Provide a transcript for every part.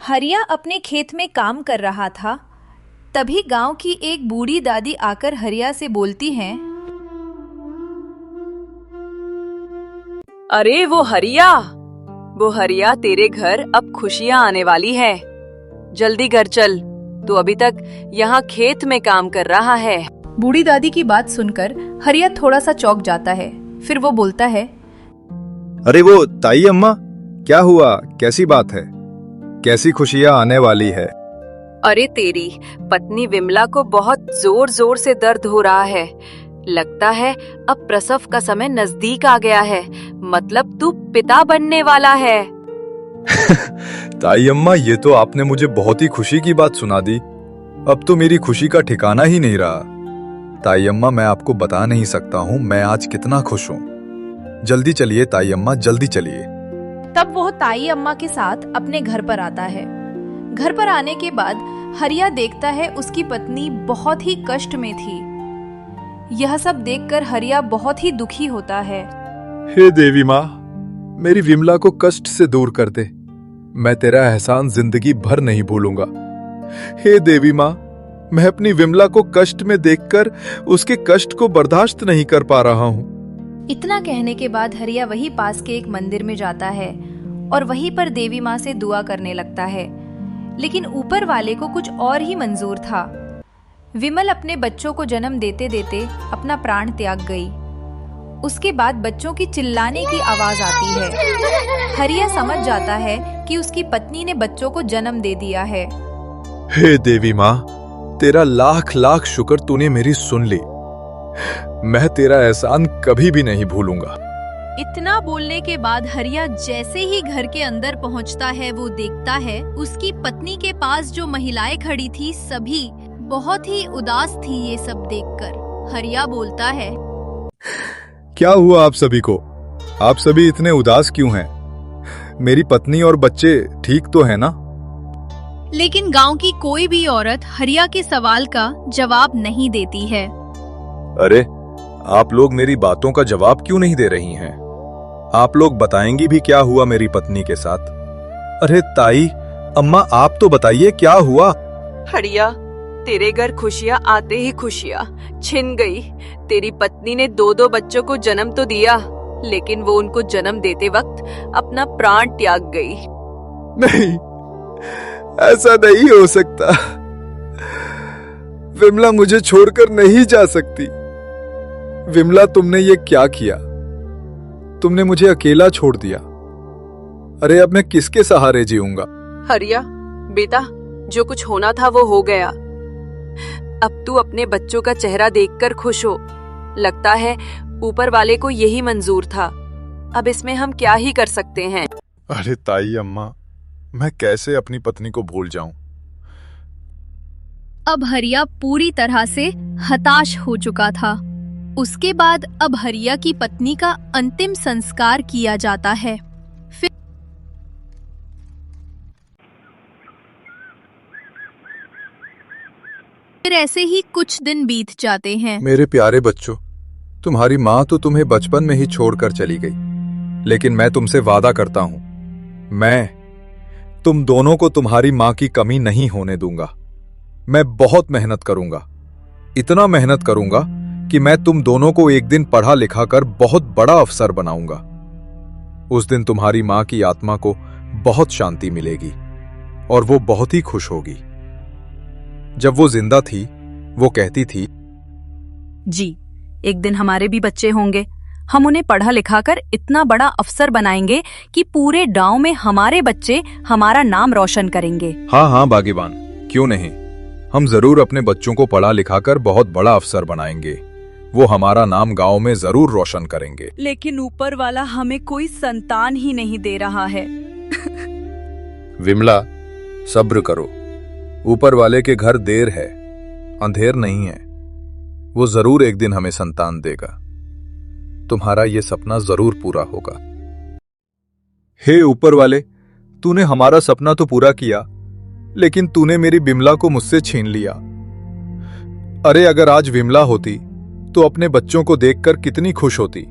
हरिया अपने खेत में काम कर रहा था। तभी गांव की एक बूढ़ी दादी आकर हरिया से बोलती हैं, अरे वो हरिया तेरे घर अब खुशियां आने वाली है। जल्दी घर चल, तू अभी तक यहाँ खेत में काम कर रहा है। बूढ़ी दादी की बात सुनकर हरिया थोड़ा सा चौंक जाता है। फिर वो बोलता है, अरे वो ताई अम्मा, क्या हुआ? कैसी बात है? कैसी खुशियां आने वाली है? अरे तेरी पत्नी विमला को बहुत जोर जोर से दर्द हो रहा है। लगता है अब प्रसव का समय नजदीक आ गया है। मतलब तू पिता बनने वाला है। ताई अम्मा, ये तो आपने मुझे बहुत ही खुशी की बात सुना दी। अब तो मेरी खुशी का ठिकाना ही नहीं रहा। ताई अम्मा, मैं आपको बता नहीं सकता हूँ मैं आज कितना खुश हूँ। जल्दी चलिए ताई अम्मा, जल्दी चलिए। तब वो ताई अम्मा के साथ अपने घर पर आता है। घर पर आने के बाद हरिया देखता है उसकी पत्नी बहुत ही कष्ट में थी। यह सब देखकर हरिया बहुत ही दुखी होता है। हे देवी माँ, मेरी विमला को कष्ट से दूर कर दे। मैं तेरा एहसान जिंदगी भर नहीं भूलूंगा। हे देवी माँ, मैं अपनी विमला को कष्ट में देखकर उसके कष्ट को बर्दाश्त नहीं कर पा रहा हूँ। इतना कहने के बाद हरिया वहीं पास के एक मंदिर में जाता है और वहीं पर देवी माँ से दुआ करने लगता है। लेकिन ऊपर वाले को कुछ और ही मंजूर था। विमल अपने बच्चों को जन्म देते देते अपना प्राण त्याग गई। उसके बाद बच्चों की चिल्लाने की आवाज आती है। हरिया समझ जाता है कि उसकी पत्नी ने बच्चों को जन्म दे दिया है। हे देवी माँ, तेरा लाख लाख शुक्र, तूने मेरी सुन ली। मैं तेरा एहसान कभी भी नहीं भूलूंगा। इतना बोलने के बाद हरिया जैसे ही घर के अंदर पहुंचता है, वो देखता है उसकी पत्नी के पास जो महिलाएं खड़ी थी सभी बहुत ही उदास थी। ये सब देखकर हरिया बोलता है, क्या हुआ आप सभी को? आप सभी इतने उदास क्यों हैं? मेरी पत्नी और बच्चे ठीक तो है ना? लेकिन गांव की कोई भी औरत हरिया के सवाल का जवाब नहीं देती है। अरे, आप लोग मेरी बातों का जवाब क्यों नहीं दे रही हैं? आप लोग बताएंगी भी क्या हुआ मेरी पत्नी के साथ? अरे ताई अम्मा, आप तो बताइए क्या हुआ? हरिया, तेरे घर खुशियां आते ही खुशियां छिन गई। तेरी पत्नी ने दो बच्चों को जन्म तो दिया, लेकिन वो उनको जन्म देते वक्त अपना प्राण त्याग गई। नहीं, ऐसा नहीं हो सकता। विमला मुझे छोड़कर नहीं जा सकती। विमला, तुमने ये क्या किया? तुमने मुझे अकेला छोड़ दिया। अरे, अब मैं किसके सहारे जीऊंगा? हरिया बेटा, जो कुछ होना था वो हो गया। अब तू अपने बच्चों का चेहरा देखकर खुश हो। लगता है ऊपर वाले को यही मंजूर था। अब इसमें हम क्या ही कर सकते हैं। अरे ताई अम्मा, मैं कैसे अपनी पत्नी को भूल जाऊं? अब हरिया पूरी तरह से हताश हो चुका था। उसके बाद अब हरिया की पत्नी का अंतिम संस्कार किया जाता है। फिर ऐसे ही कुछ दिन बीत जाते हैं। मेरे प्यारे बच्चों, तुम्हारी माँ तो तुम्हें बचपन में ही छोड़कर चली गई, लेकिन मैं तुमसे वादा करता हूं, मैं तुम दोनों को तुम्हारी माँ की कमी नहीं होने दूंगा। मैं बहुत मेहनत करूंगा, इतना मेहनत करूंगा कि मैं तुम दोनों को एक दिन पढ़ा लिखा कर बहुत बड़ा अफसर बनाऊंगा। उस दिन तुम्हारी माँ की आत्मा को बहुत शांति मिलेगी और वो बहुत ही खुश होगी। जब वो जिंदा थी, वो कहती थी, जी, एक दिन हमारे भी बच्चे होंगे। हम उन्हें पढ़ा लिखा कर इतना बड़ा अफसर बनाएंगे कि पूरे गांव में हमारे बच्चे हमारा नाम रोशन करेंगे। हाँ हाँ बागीबान, क्यों नहीं, हम जरूर अपने बच्चों को पढ़ा लिखा कर बहुत बड़ा अफसर बनाएंगे। वो हमारा नाम गांव में जरूर रोशन करेंगे। लेकिन ऊपर वाला हमें कोई संतान ही नहीं दे रहा है। विमला, सब्र करो। ऊपर वाले के घर देर है, अंधेर नहीं है। वो जरूर एक दिन हमें संतान देगा। तुम्हारा ये सपना जरूर पूरा होगा। हे ऊपर वाले, तूने हमारा सपना तो पूरा किया, लेकिन तूने मेरी विमला को मुझसे छीन लिया। अरे, अगर आज विमला होती तो अपने बच्चों को देखकर कितनी खुश होती।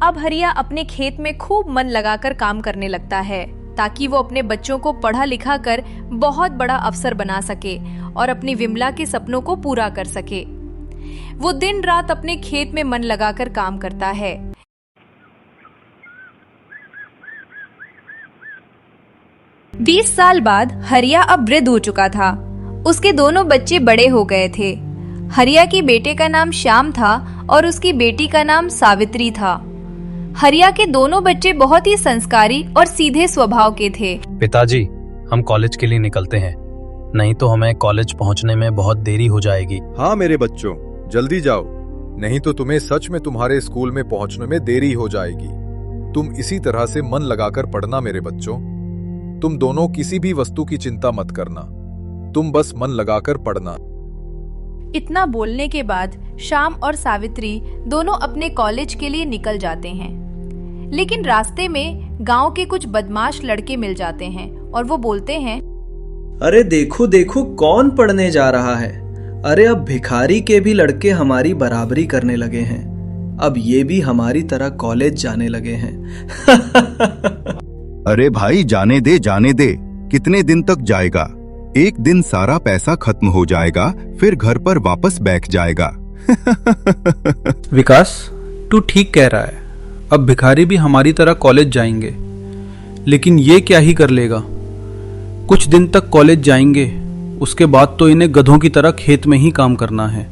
अब हरिया अपने खेत में खूब मन लगाकर काम करने लगता है ताकि वो अपने बच्चों को पढ़ा लिखा कर बहुत बड़ा अफसर बना सके और अपनी विमला के सपनों को पूरा कर सके। वो दिन रात अपने खेत में मन लगाकर काम करता है। बीस साल बाद हरिया अब वृद्ध हो चुका था। उसके दोनों बच्चे बड़े हो गए थे। हरिया के बेटे का नाम श्याम था और उसकी बेटी का नाम सावित्री था। हरिया के दोनों बच्चे बहुत ही संस्कारी और सीधे स्वभाव के थे। पिताजी, हम कॉलेज के लिए निकलते हैं, नहीं तो हमें कॉलेज पहुंचने में बहुत देरी हो जाएगी। हाँ मेरे बच्चों, जल्दी जाओ, नहीं तो तुम्हें सच में तुम्हारे स्कूल में पहुंचने में देरी हो जाएगी। तुम इसी तरह से मन लगाकर पढ़ना मेरे बच्चों। तुम दोनों किसी भी वस्तु की चिंता मत करना, तुम बस मन लगाकर पढ़ना। इतना बोलने के बाद श्याम और सावित्री दोनों अपने कॉलेज के लिए निकल जाते हैं। लेकिन रास्ते में गांव के कुछ बदमाश लड़के मिल जाते हैं और वो बोलते हैं, अरे देखो देखो कौन पढ़ने जा रहा है। अरे अब भिखारी के भी लड़के हमारी बराबरी करने लगे हैं। अब ये भी हमारी तरह कॉलेज जाने लगे हैं। अरे भाई जाने दे, कितने दिन तक जाएगा? एक दिन सारा पैसा खत्म हो जाएगा, फिर घर पर वापस बैठ जाएगा। विकास, तू ठीक कह रहा है। अब भिखारी भी हमारी तरह कॉलेज जाएंगे, लेकिन ये क्या ही कर लेगा। कुछ दिन तक कॉलेज जाएंगे, उसके बाद तो इन्हें गधों की तरह खेत में ही काम करना है।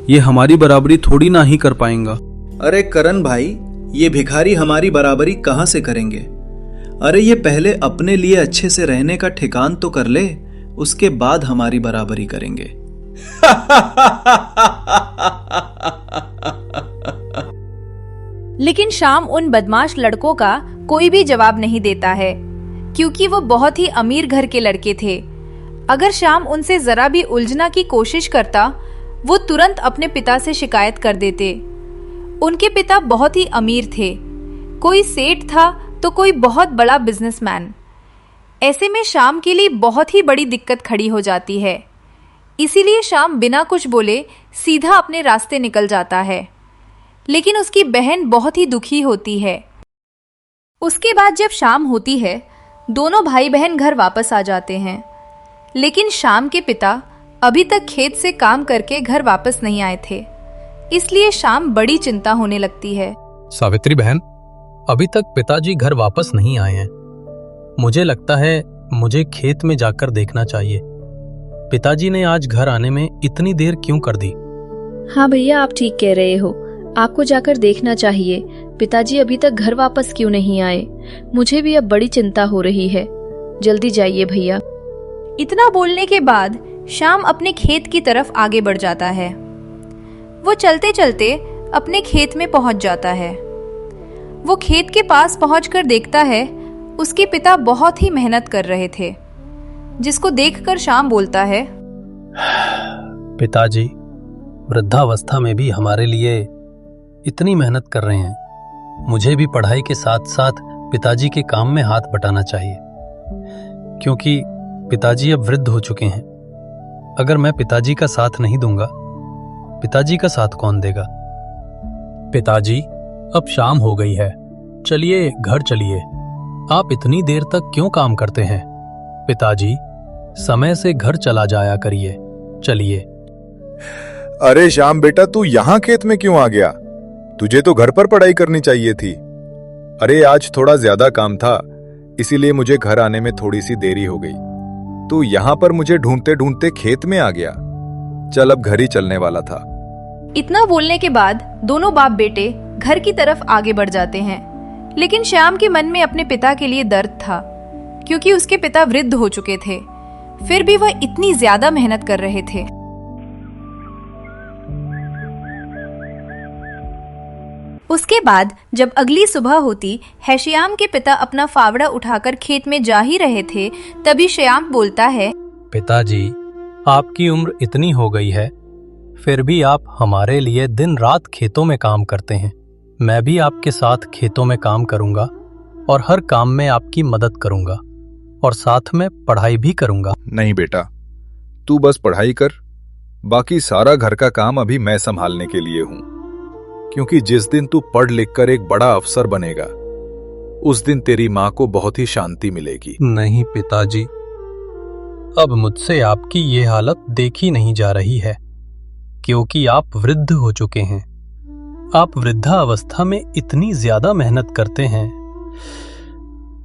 ये हमारी बराबरी थोड़ी ना ही कर पाएंगा। अरे करण भाई, ये भिखारी हमारी बराबरी कहाँ से करेंगे? अरे ये पहले अपने लिए अच्छे से रहने का ठिकान तो कर ले, उसके बाद हमारी बराबरी करेंगे। लेकिन श्याम उन बदमाश लड़कों का कोई भी जवाब नहीं देता है, क्योंकि वो बहुत ही अमीर घर के लड़के थे। अगर श्याम उनसे जरा भी उलझना की कोशिश करता, वो तुरंत अपने पिता से शिकायत कर देते। उनके पिता बहुत ही अमीर थे, कोई सेठ था तो कोई बहुत बड़ा बिजनेसमैन। ऐसे में श्याम के लिए बहुत ही बड़ी दिक्कत खड़ी हो जाती है। इसीलिए श्याम बिना कुछ बोले सीधा अपने रास्ते निकल जाता है। लेकिन उसकी बहन बहुत ही दुखी होती है। उसके बाद जब शाम होती है, दोनों भाई बहन घर वापस आ जाते हैं। लेकिन श्याम के पिता अभी तक खेत से काम करके घर वापस नहीं आए थे, इसलिए श्याम बड़ी चिंता होने लगती है। सावित्री बहन, अभी तक पिताजी घर वापस नहीं आए हैं। मुझे लगता है मुझे खेत में जाकर देखना चाहिए। पिताजी ने आज घर आने में इतनी देर क्यों कर दी? हाँ भैया, आप ठीक कह रहे हो, आपको जाकर देखना चाहिए पिताजी अभी तक घर वापस क्यों नहीं आए। मुझे भी अब बड़ी चिंता हो रही है, जल्दी जाइए भैया। इतना बोलने के बाद श्याम अपने खेत की तरफ आगे बढ़ जाता है। वो चलते चलते अपने खेत में पहुंच जाता है। वो खेत के पास पहुंचकर देखता है उसके पिता बहुत ही मेहनत कर रहे थे, जिसको देखकर श्याम बोलता है, पिताजी वृद्धावस्था में भी हमारे लिए इतनी मेहनत कर रहे हैं। मुझे भी पढ़ाई के साथ साथ पिताजी के काम में हाथ बटाना चाहिए, क्योंकि पिताजी अब वृद्ध हो चुके हैं। अगर मैं पिताजी का साथ नहीं दूंगा, पिताजी का साथ कौन देगा? पिताजी, अब शाम हो गई है, चलिए घर चलिए। आप इतनी देर तक क्यों काम करते हैं? पिताजी, समय से घर चला जाया करिए, चलिए। अरे श्याम बेटा, तू यहाँ खेत में क्यों आ गया? तुझे तो घर पर पढ़ाई करनी चाहिए थी। अरे आज थोड़ा ज्यादा काम था, इसीलिए मुझे घर आने में थोड़ी सी देरी हो गई। तू यहाँ पर मुझे ढूंढते ढूंढते खेत में आ गया। चल अब घर ही चलने वाला था। इतना बोलने के बाद दोनों बाप बेटे घर की तरफ आगे बढ़ जाते हैं। लेकिन श्याम के मन में अपने पिता के लिए दर्द था, क्योंकि उसके पिता वृद्ध हो चुके थे, फिर भी वह इतनी ज्यादा मेहनत कर रहे थे। उसके बाद जब अगली सुबह होती है, श्याम के पिता अपना फावड़ा उठाकर खेत में जा ही रहे थे, तभी श्याम बोलता है, पिताजी, आपकी उम्र इतनी हो गई है, फिर भी आप हमारे लिए दिन रात खेतों में काम करते हैं। मैं भी आपके साथ खेतों में काम करूंगा और हर काम में आपकी मदद करूंगा और साथ में पढ़ाई भी करूंगा। नहीं बेटा, तू बस पढ़ाई कर, बाकी सारा घर का काम अभी मैं संभालने के लिए हूं। क्योंकि जिस दिन तू पढ़ लिख कर एक बड़ा अफसर बनेगा, उस दिन तेरी माँ को बहुत ही शांति मिलेगी। नहीं पिताजी, अब मुझसे आपकी ये हालत देखी नहीं जा रही है, क्योंकि आप वृद्ध हो चुके हैं। आप वृद्धावस्था में इतनी ज्यादा मेहनत करते हैं।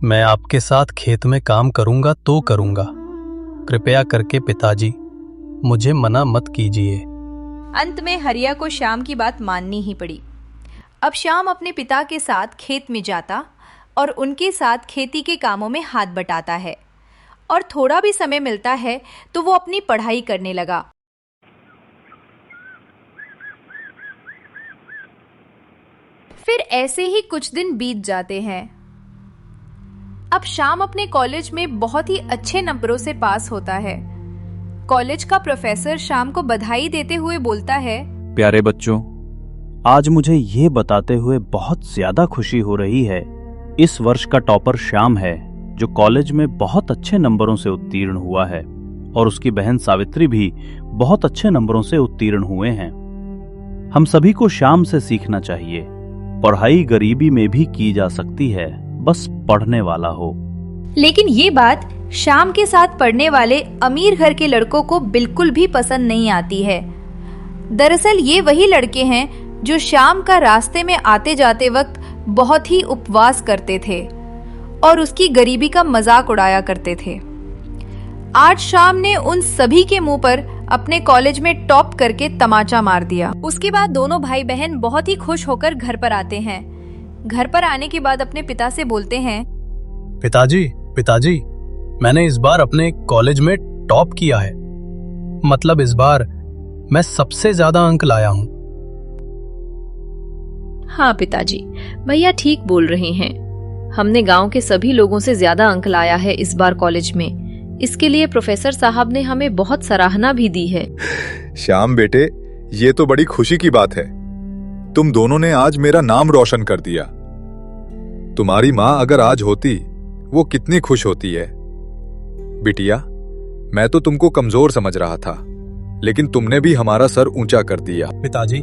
मैं आपके साथ खेत में काम करूंगा तो करूंगा। कृपया करके पिताजी, मुझे मना मत कीजिए। अंत में हरिया को श्याम की बात माननी ही पड़ी। अब श्याम अपने पिता के साथ खेत में जाता और उनके साथ खेती के कामों में हाथ बटाता है, और थोड़ा भी समय मिलता है तो वो अपनी पढ़ाई करने लगा। फिर ऐसे ही कुछ दिन बीत जाते हैं। अब श्याम अपने कॉलेज में बहुत ही अच्छे नंबरों से पास होता है। कॉलेज का प्रोफेसर श्याम को बधाई देते हुए बोलता है, प्यारे बच्चों, आज मुझे ये बताते हुए बहुत ज्यादा खुशी हो रही है, इस वर्ष का टॉपर श्याम है, जो कॉलेज में बहुत अच्छे नंबरों से उत्तीर्ण हुआ है, और उसकी बहन सावित्री भी बहुत अच्छे नंबरों से उत्तीर्ण हुए हैं। हम सभी को श्याम से सीखना चाहिए। पढ़ाई गरीबी में भी की जा सकती है, बस पढ़ने वाला हो। लेकिन ये बात श्याम के साथ पढ़ने वाले अमीर घर के लड़कों को बिल्कुल भी पसंद नहीं आती है। दरअसल ये वही लड़के हैं जो श्याम का रास्ते में आते जाते वक्त बहुत ही उपवास करते थे और उसकी गरीबी का मजाक उड़ाया करते थे। आज श्याम ने उन सभी के मुंह पर अपने कॉलेज में टॉप करके तमाचा मार दिया। उसके बाद दोनों भाई बहन बहुत ही खुश होकर घर पर आते हैं। घर पर आने के बाद अपने पिता से बोलते हैं, पिताजी, मैंने इस बार अपने कॉलेज में टॉप किया है। मतलब इस बार मैं सबसे ज्यादा अंक लाया हूँ। हाँ पिताजी, भैया ठीक बोल रहे हैं। हमने गांव के सभी लोगों से ज्यादा अंक लाया है इस बार कॉलेज में। इसके लिए प्रोफेसर साहब ने हमें बहुत सराहना भी दी है। श्याम बेटे, ये तो बड़ी खुशी की बात है। तुम दोनों ने आज मेरा नाम रोशन कर दिया। तुम्हारी माँ अगर आज होती, वो कितनी खुश होती है। बिटिया, मैं तो तुमको कमजोर समझ रहा था, लेकिन तुमने भी हमारा सर ऊंचा कर दिया। पिताजी,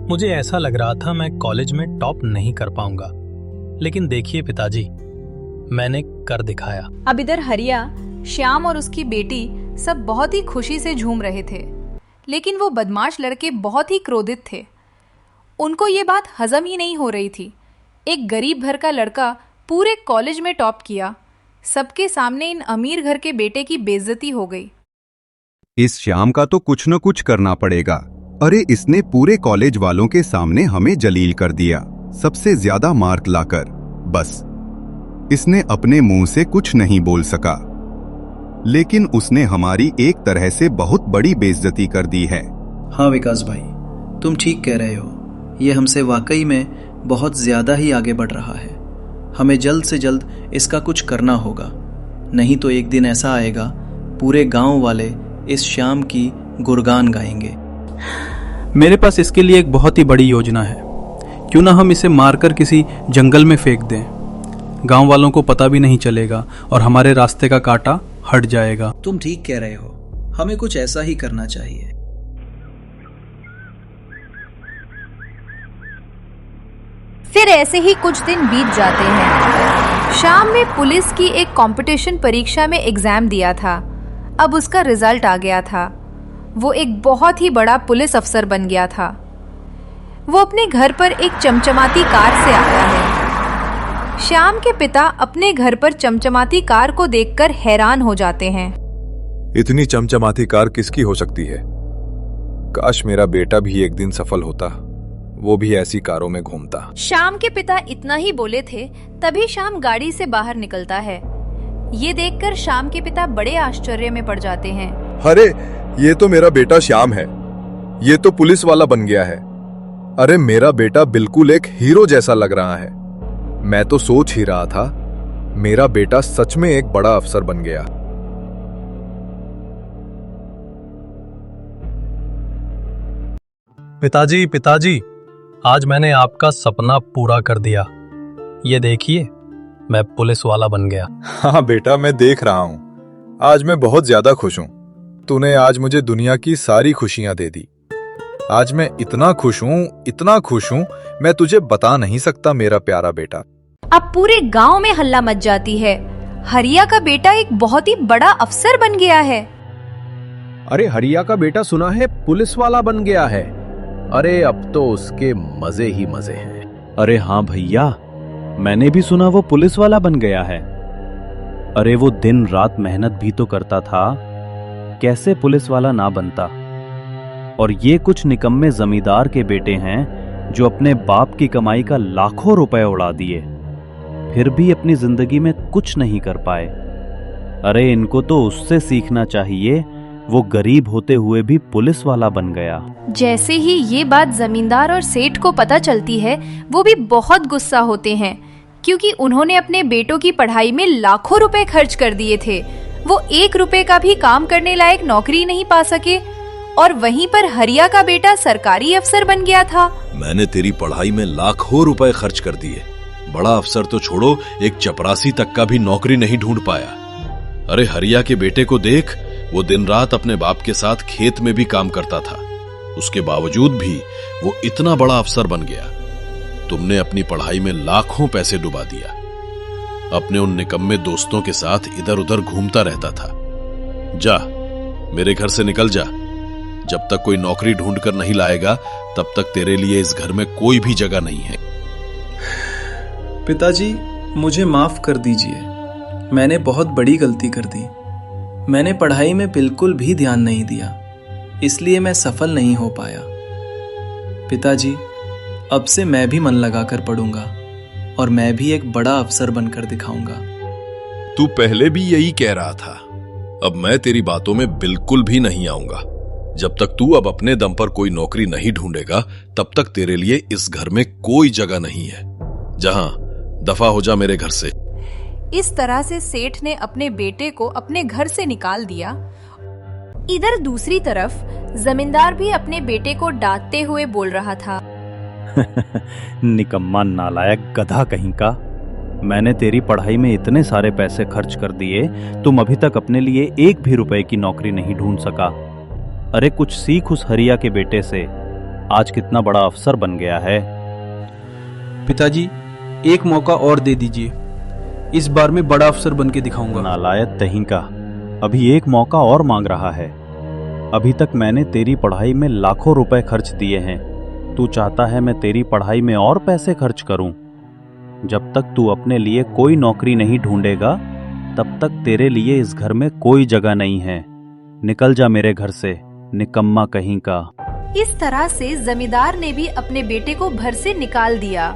मुझे ऐसा लग रहा था मैं कॉलेज में टॉप नहीं कर पाऊंगा, लेकिन देखिए पिताजी, मैंने कर दिखाया। अब इधर हरिया, श्याम और उसकी बेटी सब बहुत ही खुशी से झूम रहे थे, लेकिन वो बदमाश लड़के बहुत ही क्रोधित थे। उनको ये बात हजम ही नहीं हो रही थी। एक गरीब घर का लड़का पूरे कॉलेज में टॉप किया। सबके सामने इन अमीर घर के बेटे की बेइज्जती हो गई। इस श्याम का तो कुछ न कुछ करना पड़ेगा। अरे इसने पूरे कॉलेज वालों के सामने हमें जलील कर दिया, सबसे ज्यादा मार्क लाकर। बस इसने अपने मुंह से कुछ नहीं बोल सका, लेकिन उसने हमारी एक तरह से बहुत बड़ी बेइज्जती कर दी है। हाँ विकास भाई, तुम ठीक कह रहे हो। ये हमसे वाकई में बहुत ज्यादा ही आगे बढ़ रहा है। हमें जल्द से जल्द इसका कुछ करना होगा, नहीं तो एक दिन ऐसा आएगा पूरे गांव वाले इस श्याम की गुणगान गाएंगे। मेरे पास इसके लिए एक बहुत ही बड़ी योजना है। क्यों ना हम इसे मारकर किसी जंगल में फेंक दें। गांव वालों को पता भी नहीं चलेगा और हमारे रास्ते का कांटा हट जाएगा। तुम ठीक कह रहे हो, हमें कुछ ऐसा ही करना चाहिए। फिर ऐसे ही कुछ दिन बीत जाते हैं। शाम में पुलिस की एक कंपटीशन परीक्षा में एग्जाम दिया था। अब उसका रिजल्ट आ गया था। वो एक बहुत ही बड़ा पुलिस अफसर बन गया था। वो अपने घर पर एक चमचमाती कार से आता है। श्याम के पिता अपने घर पर चमचमाती कार को देखकर हैरान हो जाते हैं। इतनी चमचमाती कार किसकी हो सकती है? काश मेरा बेटा भी एक दिन सफल होता, वो भी ऐसी कारों में घूमता। श्याम के पिता इतना ही बोले थे, तभी श्याम गाड़ी से बाहर निकलता है। ये देखकर श्याम के पिता बड़े आश्चर्य में पड़ जाते हैं। अरे ये तो मेरा बेटा श्याम है, ये तो पुलिस वाला बन गया है। अरे मेरा बेटा बिल्कुल एक हीरो जैसा लग रहा है। मैं तो सोच ही रहा था मेरा बेटा सच में एक बड़ा अफसर बन गया। पिताजी, आज मैंने आपका सपना पूरा कर दिया। ये देखिए, मैं पुलिस वाला बन गया। हाँ बेटा, मैं देख रहा हूँ। आज मैं बहुत ज्यादा खुश हूँ। तूने आज मुझे दुनिया की सारी खुशियां दे दी। आज मैं इतना खुश हूँ, मैं तुझे बता नहीं सकता मेरा प्यारा बेटा। अब पूरे गांव में हल्ला मच जाती है। हरिया का बेटा एक बहुत ही बड़ा अफसर बन गया है। अरे हरिया का बेटा सुना है पुलिस वाला बन गया है। अरे अब तो उसके मजे ही मजे हैं। अरे हाँ भैया, मैंने भी सुना वो पुलिस वाला बन गया है। अरे वो दिन रात मेहनत भी तो करता था, कैसे पुलिस वाला ना बनता। और ये कुछ निकम्मे जमींदार के बेटे हैं जो अपने बाप की कमाई का लाखों रुपए उड़ा दिए, फिर भी अपनी जिंदगी में कुछ नहीं कर पाए। अरे इनको तो उससे सीखना चाहिए, वो गरीब होते हुए भी पुलिस वाला बन गया। जैसे ही ये बात जमींदार और सेठ को पता चलती है, वो भी बहुत गुस्सा होते हैं, क्योंकि उन्होंने अपने बेटों की पढ़ाई में लाखों रुपए खर्च कर दिए थे। वो 1 रुपए का भी काम करने लायक नौकरी नहीं पा सके, और वहीं पर हरिया का बेटा सरकारी अफसर बन गया था। मैंने तेरी पढ़ाई में लाखों रुपए खर्च कर दिए, बड़ा अफसर तो छोड़ो, एक चपरासी तक का भी नौकरी नहीं ढूंढ पाया। अरे हरिया के बेटे को देख, वो दिन रात अपने बाप के साथ खेत में भी काम करता था, उसके बावजूद भी वो इतना बड़ा अफसर बन गया। तुमने अपनी पढ़ाई में लाखों पैसे डुबा दिया। अपने उन निकम्मे दोस्तों के साथ इधर उधर घूमता रहता था। जा, मेरे घर से निकल जा। जब तक कोई नौकरी ढूंढकर नहीं लाएगा, तब तक तेरे लिए इस घर में कोई भी जगह नहीं है। पिताजी, मुझे माफ कर दीजिए, मैंने बहुत बड़ी गलती कर दी। मैंने पढ़ाई में बिल्कुल भी ध्यान नहीं दिया, इसलिए मैं सफल नहीं हो पाया। पिताजी, अब से मैं भी मन लगाकर पढ़ूंगा और मैं भी एक बड़ा अफसर बनकर दिखाऊंगा। तू पहले भी यही कह रहा था। अब मैं तेरी बातों में बिल्कुल भी नहीं आऊंगा। जब तक तू अब अपने दम पर कोई नौकरी नहीं ढूंढेगा, तब तक तेरे लिए इस घर में कोई जगह नहीं है। जहां दफा हो जा मेरे घर से। इस तरह से सेठ ने अपने बेटे को अपने घर से निकाल दिया। इधर दूसरी तरफ जमींदार भी अपने बेटे को डांटते हुए बोल रहा था। निकम्मा नालायक गधा कहीं का, मैंने तेरी पढ़ाई में इतने सारे पैसे खर्च कर दिए, तुम अभी तक अपने लिए 1 भी रुपए की नौकरी नहीं ढूंढ सका। अरे कुछ सीख उस हरिया के बेटे से, आज कितना बड़ा अफसर बन गया है। पिताजी, एक मौका और दे दीजिए, इस बार मैं बड़ा अफसर बन के दिखाऊंगा। नालायक तहीं का, अभी एक मौका और मांग रहा है। अभी तक मैंने तेरी पढ़ाई में लाखों रुपए खर्च दिए हैं, तू चाहता है मैं तेरी पढ़ाई में और पैसे खर्च करूं? जब तक तू अपने लिए कोई नौकरी नहीं ढूंढेगा, तब तक तेरे लिए इस घर में कोई जगह नहीं है। निकल जा मेरे घर से, निकम्मा कहीं का। इस तरह से जमींदार ने भी अपने बेटे को घर से निकाल दिया।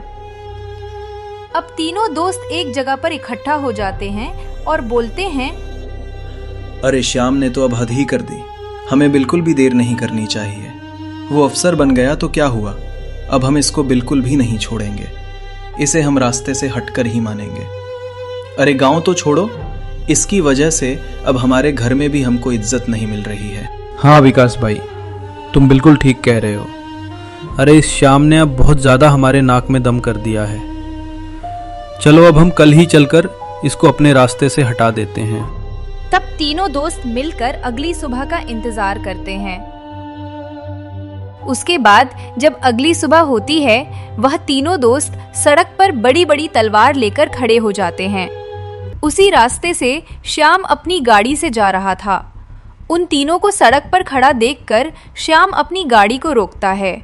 अब तीनों दोस्त एक जगह पर इकट्ठा हो जाते हैं और बोलते हैं, अरे श्याम ने तो अब हद ही कर दी, हमें बिल्कुल भी देर नहीं करनी चाहिए। वो अफसर बन गया तो क्या हुआ, अब हम इसको बिल्कुल भी नहीं छोड़ेंगे, इसे हम रास्ते से हटकर ही मानेंगे। अरे गांव तो छोड़ो, इसकी वजह से अब हमारे घर में भी हमको इज्जत नहीं मिल रही है। हाँ विकास भाई, तुम बिल्कुल ठीक कह रहे हो। अरे इस श्याम ने अब बहुत ज्यादा हमारे नाक में दम कर दिया है। चलो अब हम कल ही चलकर इसको अपने रास्ते से हटा देते हैं। तब तीनों दोस्त मिलकर अगली सुबह का इंतजार करते हैं। उसके बाद जब अगली सुबह होती है, वह तीनों दोस्त सड़क पर बड़ी बड़ी तलवार लेकर खड़े हो जाते हैं। उसी रास्ते से श्याम अपनी गाड़ी से जा रहा था। उन तीनों को सड़क पर खड़ा देखकर श्याम अपनी गाड़ी को रोकता है।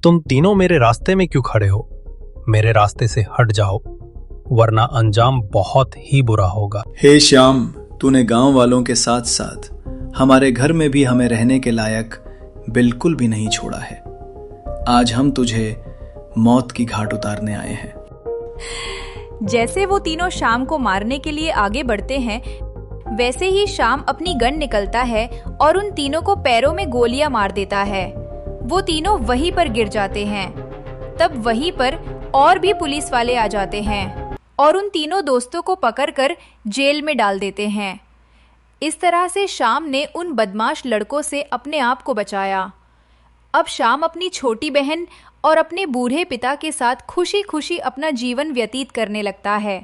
तुम तीनों मेरे रास्ते में क्यों खड़े हो? मेरे रास्ते से हट जाओ, वरना अंजाम बहुत ही बुरा होगा। हे श्याम, तूने गांव वालों के साथ साथ हमारे घर में भी हमें रहने के लायक बिल्कुल भी नहीं छोड़ा है। आज हम तुझे मौत की घाट उतारने आए हैं। जैसे वो तीनों श्याम को मारने के लिए आगे बढ़ते हैं, वैसे ही श्याम अपनी गन निकलता है और उन तीनों को पैरों में गोलियां मार देता है। वो तीनों वहीं पर गिर जाते हैं। तब वहीं पर और भी पुलिस वाले आ जाते हैं और उन तीनों दोस्तों को पकड़कर जेल में डाल देते हैं। इस तरह से श्याम ने उन बदमाश लड़कों से अपने आप को बचाया। अब श्याम अपनी छोटी बहन और अपने बूढ़े पिता के साथ खुशी खुशी अपना जीवन व्यतीत करने लगता है।